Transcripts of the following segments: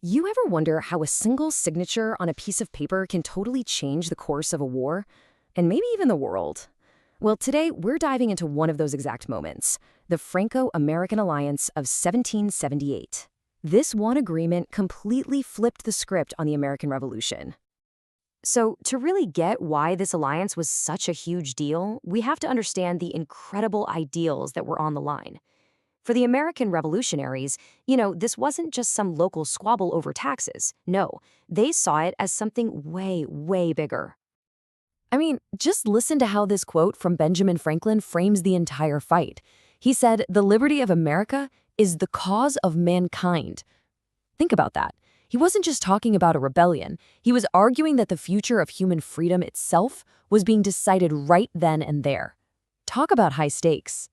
You ever wonder how a single signature on a piece of paper can totally change the course of a war? And maybe even the world? Well, today we're diving into one of those exact moments, the Franco-American Alliance of 1778. This one agreement completely flipped the script on the American Revolution. So, to really get why this alliance was such a huge deal, we have to understand the incredible ideals that were on the line. For the American revolutionaries, this wasn't just some local squabble over taxes. No, they saw it as something way, way bigger. I mean, just listen to how this quote from Benjamin Franklin frames the entire fight. He said, "The liberty of America is the cause of mankind." Think about that. He wasn't just talking about a rebellion. He was arguing that the future of human freedom itself was being decided right then and there. Talk about high stakes.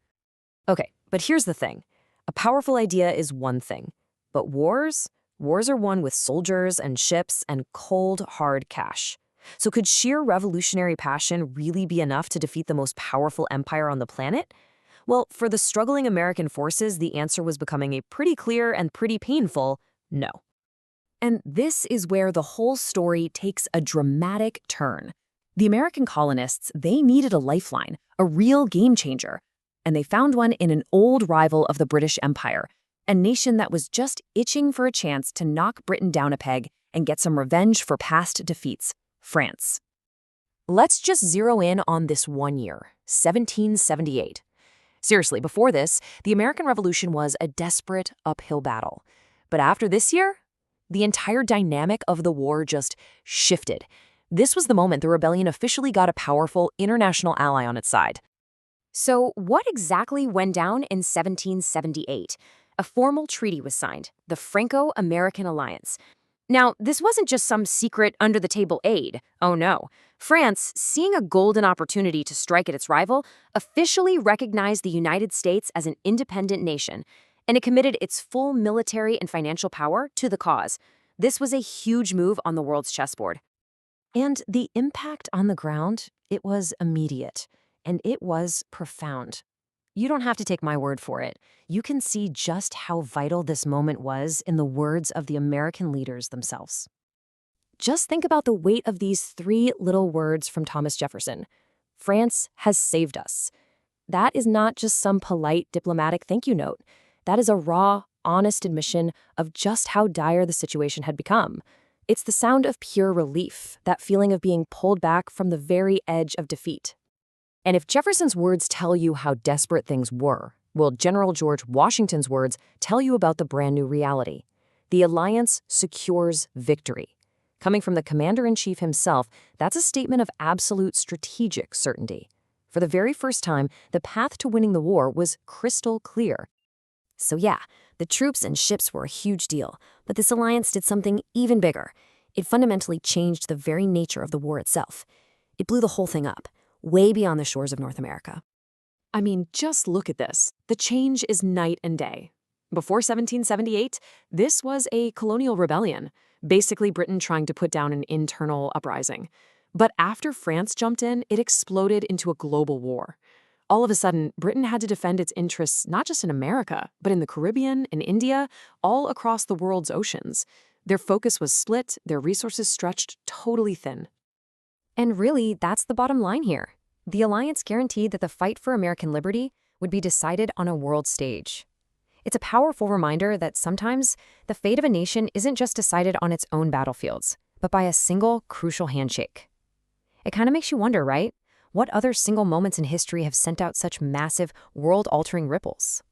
Okay, but here's the thing. A powerful idea is one thing. But wars are won with soldiers and ships and cold, hard cash. So could sheer revolutionary passion really be enough to defeat the most powerful empire on the planet? Well, for the struggling American forces, the answer was becoming a pretty clear and pretty painful no. And this is where the whole story takes a dramatic turn. The American colonists, they needed a lifeline, a real game changer. And they found one in an old rival of the British Empire, a nation that was just itching for a chance to knock Britain down a peg and get some revenge for past defeats, France. Let's just zero in on this one year, 1778. Seriously, before this, the American Revolution was a desperate uphill battle. But after this year, the entire dynamic of the war just shifted. This was the moment the rebellion officially got a powerful international ally on its side. So what exactly went down in 1778? A formal treaty was signed, the Franco-American Alliance. Now, this wasn't just some secret under-the-table aid. Oh no. France, seeing a golden opportunity to strike at its rival, officially recognized the United States as an independent nation, and it committed its full military and financial power to the cause. This was a huge move on the world's chessboard. And the impact on the ground, it was immediate. And it was profound. You don't have to take my word for it. You can see just how vital this moment was in the words of the American leaders themselves. Just think about the weight of these three little words from Thomas Jefferson. France has saved us. That is not just some polite diplomatic thank you note. That is a raw, honest admission of just how dire the situation had become. It's the sound of pure relief, that feeling of being pulled back from the very edge of defeat. And if Jefferson's words tell you how desperate things were, well, General George Washington's words tell you about the brand new reality. The alliance secures victory. Coming from the commander-in-chief himself, that's a statement of absolute strategic certainty. For the very first time, the path to winning the war was crystal clear. So yeah, the troops and ships were a huge deal, but this alliance did something even bigger. It fundamentally changed the very nature of the war itself. It blew the whole thing up, way beyond the shores of North America. I mean, just look at this. The change is night and day. Before 1778, this was a colonial rebellion, basically Britain trying to put down an internal uprising. But after France jumped in, it exploded into a global war. All of a sudden, Britain had to defend its interests not just in America, but in the Caribbean, in India, all across the world's oceans. Their focus was split, their resources stretched totally thin. And really, that's the bottom line here. The alliance guaranteed that the fight for American liberty would be decided on a world stage. It's a powerful reminder that sometimes the fate of a nation isn't just decided on its own battlefields, but by a single crucial handshake. It kind of makes you wonder, right? What other single moments in history have sent out such massive, world-altering ripples?